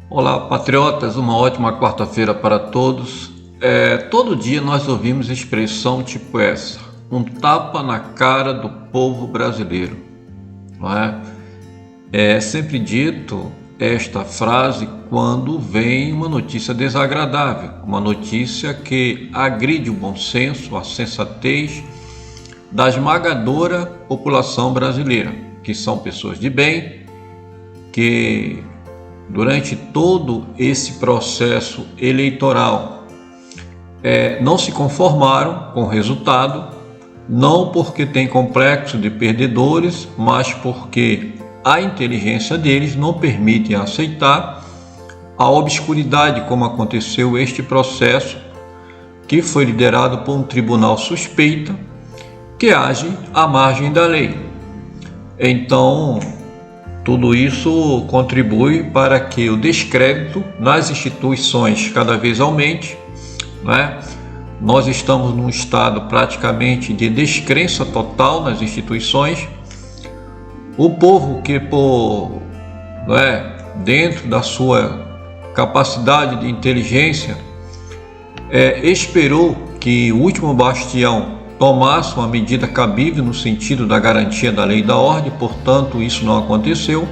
Olá, patriotas, uma ótima quarta-feira para todos. Todo dia nós ouvimos expressão tipo essa, um tapa na cara do povo brasileiro, não é? É sempre dito esta frase quando vem uma notícia desagradável, uma notícia que agride o bom senso, a sensatez da esmagadora população brasileira, que são pessoas de bem, que durante todo esse processo eleitoral não se conformaram com o resultado, não porque têm complexo de perdedores, mas porque a inteligência deles não permite aceitar a obscuridade como aconteceu este processo, que foi liderado por um tribunal suspeita que age à margem da lei. Então, tudo isso contribui para que o descrédito nas instituições cada vez aumente, né? Nós estamos num estado praticamente de descrença total nas instituições. O povo que, dentro da sua capacidade de inteligência, esperou que o último bastião tomasse uma medida cabível no sentido da garantia da lei e da ordem, portanto isso não aconteceu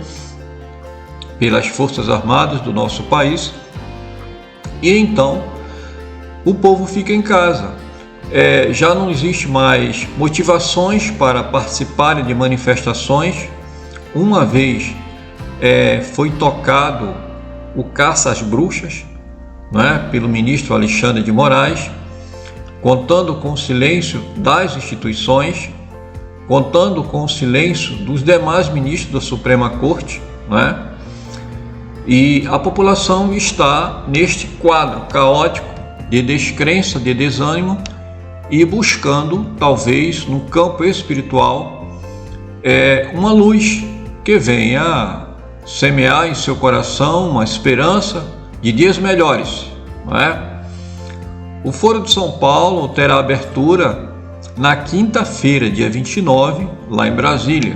pelas Forças Armadas do nosso país, e então o povo fica em casa. Já não existe mais motivações para participarem de manifestações. Uma vez foi tocado o caça às bruxas, né, pelo ministro Alexandre de Moraes, contando com o silêncio das instituições, contando com o silêncio dos demais ministros da Suprema Corte, né? E a população está neste quadro caótico de descrença, de desânimo, e buscando, talvez, no campo espiritual, uma luz que venha semear em seu coração uma esperança de dias melhores, não é? O Foro de São Paulo terá abertura na quinta-feira, dia 29, lá em Brasília.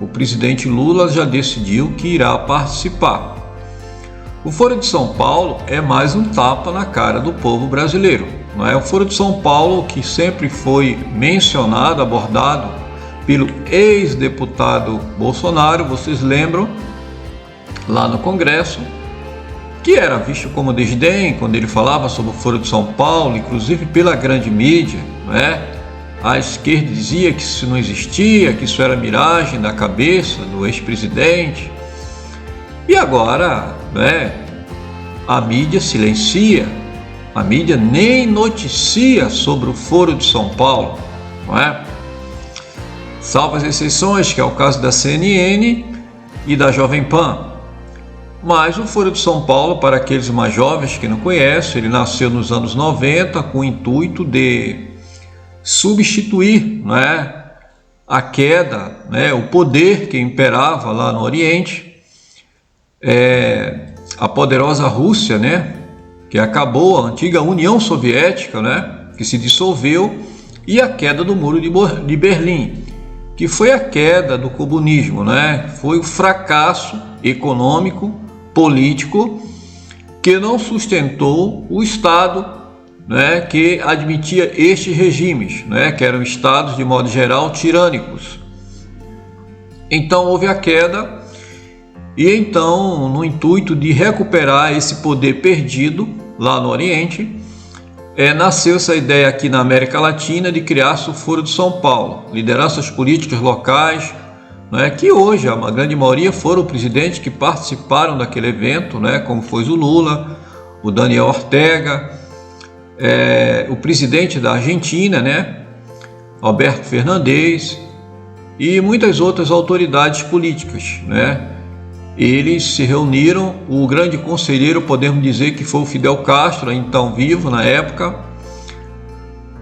O presidente Lula já decidiu que irá participar. O Foro de São Paulo é mais um tapa na cara do povo brasileiro, não é? O Foro de São Paulo, que sempre foi mencionado, abordado pelo ex-deputado Bolsonaro, vocês lembram, lá no Congresso, que era visto como desdém quando ele falava sobre o Foro de São Paulo, inclusive pela grande mídia, né? A esquerda dizia que isso não existia, que isso era miragem da cabeça do ex-presidente. E agora, né, a mídia silencia, a mídia nem noticia sobre o Foro de São Paulo, não é? Salvo as exceções, que é o caso da CNN e da Jovem Pan. Mas o Foro de São Paulo, para aqueles mais jovens que não conhecem, ele nasceu nos anos 90 com o intuito de substituir, né, a queda, né, o poder que imperava lá no Oriente, a poderosa Rússia, né, que acabou, a antiga União Soviética, né, que se dissolveu, e a queda do Muro de Berlim, que foi a queda do comunismo, né, foi o fracasso econômico, político, que não sustentou o Estado, né, que admitia estes regimes, né, que eram estados de modo geral tirânicos. Então houve a queda, e então, no intuito de recuperar esse poder perdido lá no Oriente, nasceu essa ideia aqui na América Latina de criar-se o Foro de São Paulo, lideranças políticas locais, né, que hoje a grande maioria foram presidentes que participaram daquele evento, né, como foi o Lula, o Daniel Ortega, o presidente da Argentina, né, Alberto Fernandes, e muitas outras autoridades políticas, né. Eles se reuniram, o grande conselheiro, podemos dizer que foi o Fidel Castro, então vivo na época,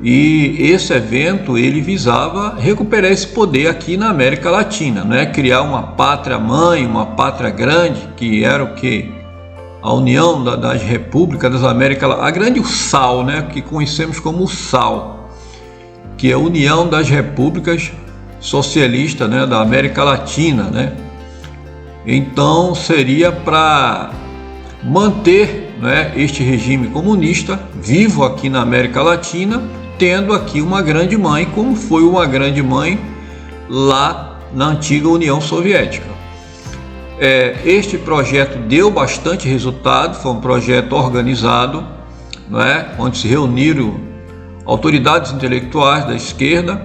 e esse evento ele visava recuperar esse poder aqui na América Latina, né? Criar uma pátria mãe, uma pátria grande, que era o que? A União das Repúblicas das Américas, a grande USAL, né? Que conhecemos como USAL, que é a União das Repúblicas Socialistas, né? Da América Latina, né? Então seria para manter, né, este regime comunista vivo aqui na América Latina, tendo aqui uma grande mãe, como foi uma grande mãe lá na antiga União Soviética. Este projeto deu bastante resultado, foi um projeto organizado, né, onde se reuniram autoridades intelectuais da esquerda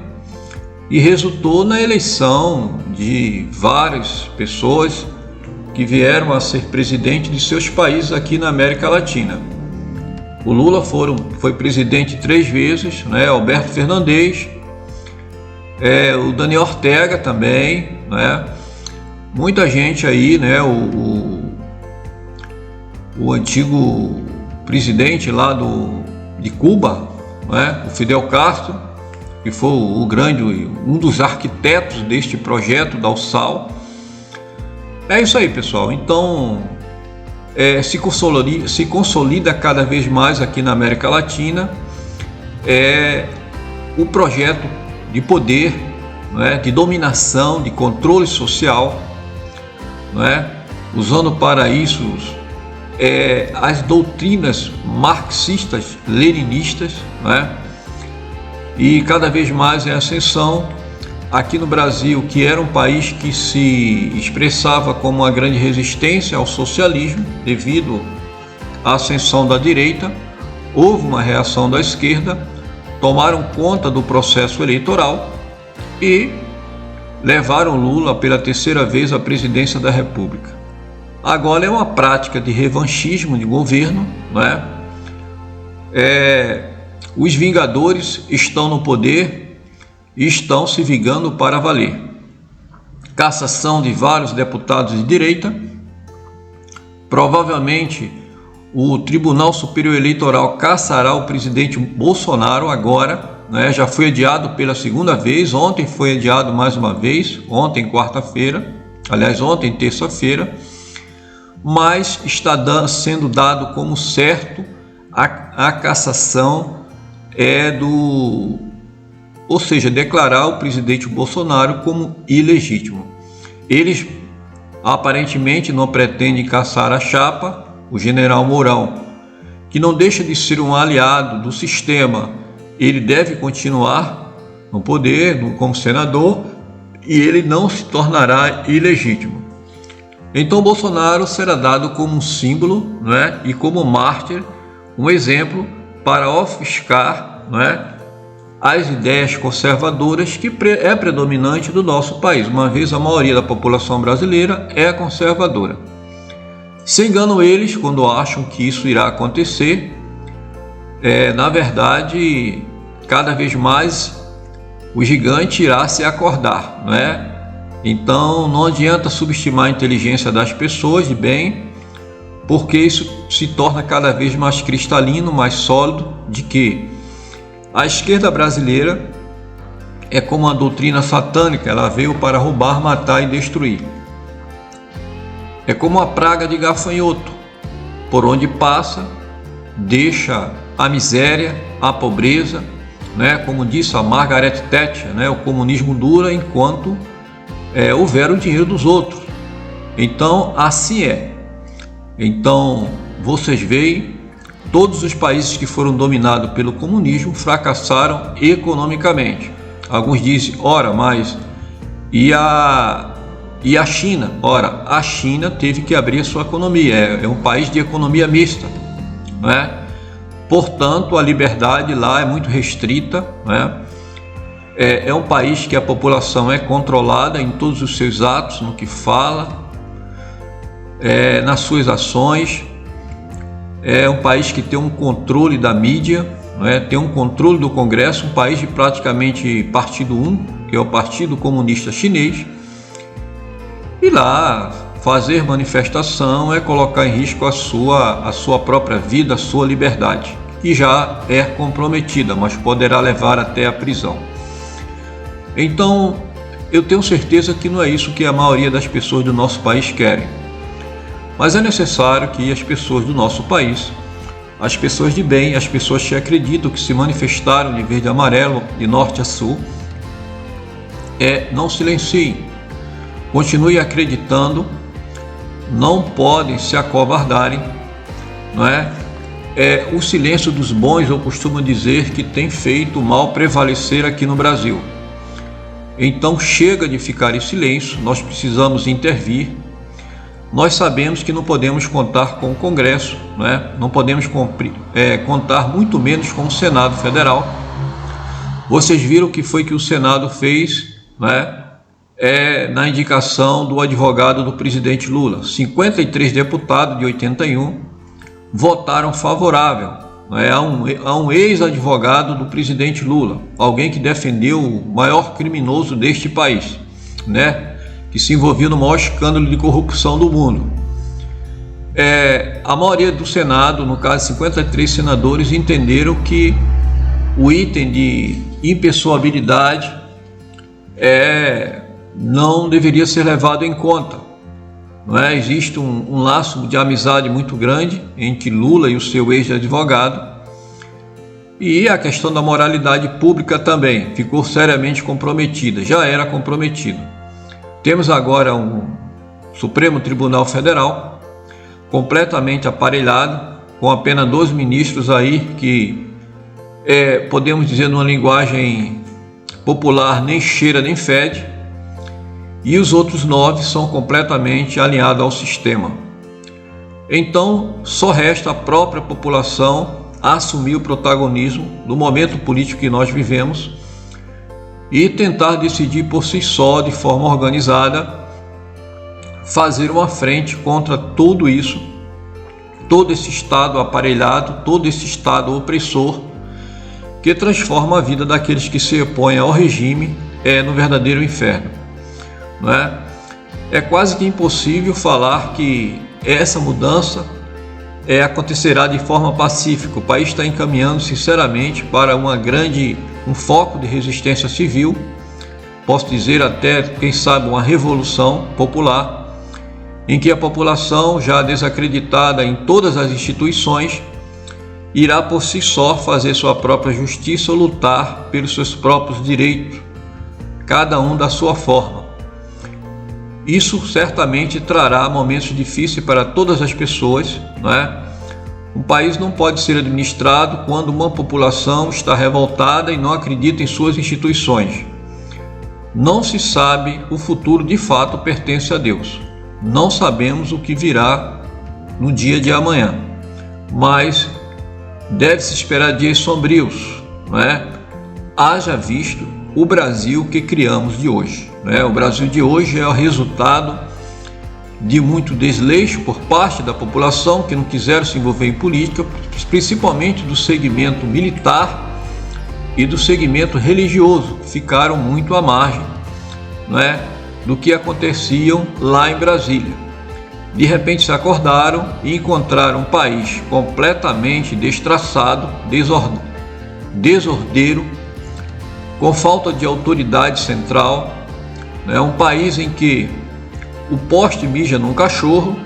e resultou na eleição de várias pessoas que vieram a ser presidente de seus países aqui na América Latina. O Lula foi presidente 3 vezes, né? Alberto Fernandes, o Daniel Ortega também, né? Muita gente aí, né? O antigo presidente lá de Cuba, né? O Fidel Castro, que foi um dos arquitetos deste projeto da USAL. É isso aí, pessoal. Então, se consolida cada vez mais aqui na América Latina o projeto de poder, né, de dominação, de controle social, né, usando para isso as doutrinas marxistas, leninistas, né, e cada vez mais em ascensão. Aqui no Brasil, que era um país que se expressava como uma grande resistência ao socialismo devido à ascensão da direita, houve uma reação da esquerda, tomaram conta do processo eleitoral e levaram Lula pela 3ª vez à presidência da República. Agora é uma prática de revanchismo de governo, né? Os vingadores estão no poder e estão se vingando para valer. Cassação de vários deputados de direita. Provavelmente o Tribunal Superior Eleitoral cassará o presidente Bolsonaro agora, né? Já foi adiado pela 2ª vez, ontem foi adiado mais uma vez, ontem terça-feira, mas está sendo dado como certo a cassação ou seja, declarar o presidente Bolsonaro como ilegítimo. Eles aparentemente não pretendem caçar a chapa, o general Mourão, que não deixa de ser um aliado do sistema. Ele deve continuar no poder como senador e ele não se tornará ilegítimo. Então Bolsonaro será dado como um símbolo, né, e como mártir, um exemplo para ofuscar, né, as ideias conservadoras que é predominante do nosso país, uma vez a maioria da população brasileira é conservadora. Se enganam eles quando acham que isso irá acontecer. Na verdade, cada vez mais o gigante irá se acordar, né? Então não adianta subestimar a inteligência das pessoas de bem, porque isso se torna cada vez mais cristalino, mais sólido, de que a esquerda brasileira é como uma doutrina satânica, ela veio para roubar, matar e destruir. É como uma praga de gafanhoto, por onde passa, deixa a miséria, a pobreza, né? Como disse a Margaret Thatcher, né? O comunismo dura enquanto houver o dinheiro dos outros. Então, assim é. Então, vocês veem, todos os países que foram dominados pelo comunismo fracassaram economicamente. Alguns dizem, ora, mas e a China? Ora, a China teve que abrir a sua economia, é um país de economia mista, né? Portanto, a liberdade lá é muito restrita, né? É um país que a população é controlada em todos os seus atos, no que fala, nas suas ações. É um país que tem um controle da mídia, né? Tem um controle do Congresso, um país de praticamente partido único, que é o Partido Comunista Chinês. E lá fazer manifestação é colocar em risco a sua própria vida, a sua liberdade, que já é comprometida, mas poderá levar até a prisão. Então, eu tenho certeza que não é isso que a maioria das pessoas do nosso país querem. Mas é necessário que as pessoas do nosso país, as pessoas de bem, as pessoas que acreditam, que se manifestaram de verde e amarelo, de norte a sul, não silenciem, continuem acreditando, não podem se acovardarem, não é? É o silêncio dos bons, eu costumo dizer, que tem feito o mal prevalecer aqui no Brasil. Então chega de ficar em silêncio, nós precisamos intervir. Nós sabemos que não podemos contar com o Congresso, não podemos contar muito menos com o Senado Federal. Vocês viram o que foi que o Senado fez, na indicação do advogado do presidente Lula. 53 deputados de 81 votaram favorável a um ex-advogado do presidente Lula, alguém que defendeu o maior criminoso deste país, que se envolveu no maior escândalo de corrupção do mundo. A maioria do Senado, no caso 53 senadores, entenderam que o item de impessoabilidade não deveria ser levado em conta. Existe um laço de amizade muito grande entre Lula e o seu ex-advogado, e a questão da moralidade pública também ficou seriamente comprometida, já era comprometida. Temos agora um Supremo Tribunal Federal completamente aparelhado, com apenas 2 ministros aí que, podemos dizer numa linguagem popular, nem cheira nem fede, e os outros 9 são completamente alinhados ao sistema. Então, só resta a própria população assumir o protagonismo do momento político que nós vivemos e tentar decidir por si só, de forma organizada, fazer uma frente contra tudo isso, todo esse Estado aparelhado, todo esse Estado opressor, que transforma a vida daqueles que se opõem ao regime no verdadeiro inferno. É quase que impossível falar que essa mudança acontecerá de forma pacífica. O país está encaminhando sinceramente para um foco de resistência civil, posso dizer até, quem sabe, uma revolução popular, em que a população, já desacreditada em todas as instituições, irá por si só fazer sua própria justiça ou lutar pelos seus próprios direitos, cada um da sua forma. Isso certamente trará momentos difíceis para todas as pessoas, Um país não pode ser administrado quando uma população está revoltada e não acredita em suas instituições. Não se sabe, o futuro de fato pertence a Deus. Não sabemos o que virá no dia de amanhã, mas deve-se esperar dias sombrios, Haja visto o Brasil que criamos de hoje. O Brasil de hoje é o resultado de muito desleixo por parte da população que não quiseram se envolver em política, principalmente do segmento militar e do segmento religioso, que ficaram muito à margem do que aconteciam lá em Brasília. De repente se acordaram e encontraram um país completamente destraçado, desordeiro, com falta de autoridade central, um país em que o poste mija num cachorro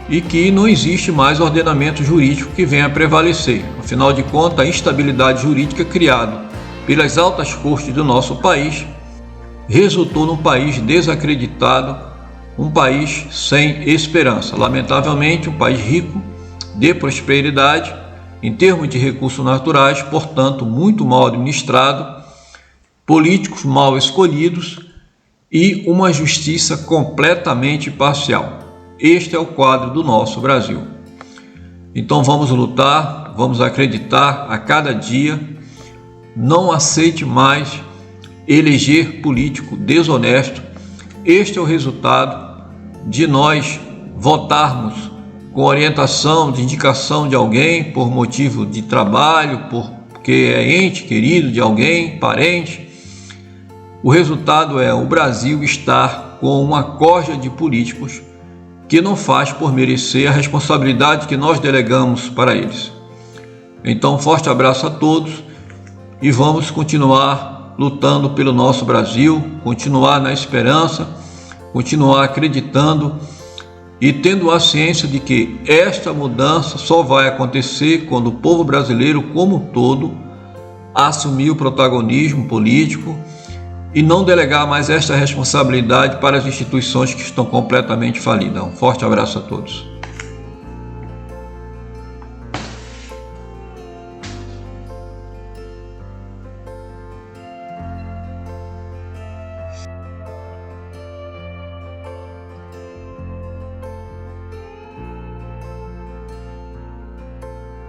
e que não existe mais ordenamento jurídico que venha a prevalecer. Afinal de contas, a instabilidade jurídica criada pelas altas cortes do nosso país resultou num país desacreditado, um país sem esperança. Lamentavelmente, um país rico, de prosperidade, em termos de recursos naturais, portanto, muito mal administrado, políticos mal escolhidos e uma justiça completamente parcial. Este é o quadro do nosso Brasil. Então vamos lutar, vamos acreditar a cada dia. Não aceite mais eleger político desonesto. Este é o resultado de nós votarmos com orientação, de indicação de alguém por motivo de trabalho, porque é ente querido de alguém, parente. O resultado é o Brasil estar com uma corja de políticos que não faz por merecer a responsabilidade que nós delegamos para eles. Então, um forte abraço a todos e vamos continuar lutando pelo nosso Brasil, continuar na esperança, continuar acreditando e tendo a ciência de que esta mudança só vai acontecer quando o povo brasileiro como um todo assumir o protagonismo político e não delegar mais esta responsabilidade para as instituições que estão completamente falidas. Um forte abraço a todos.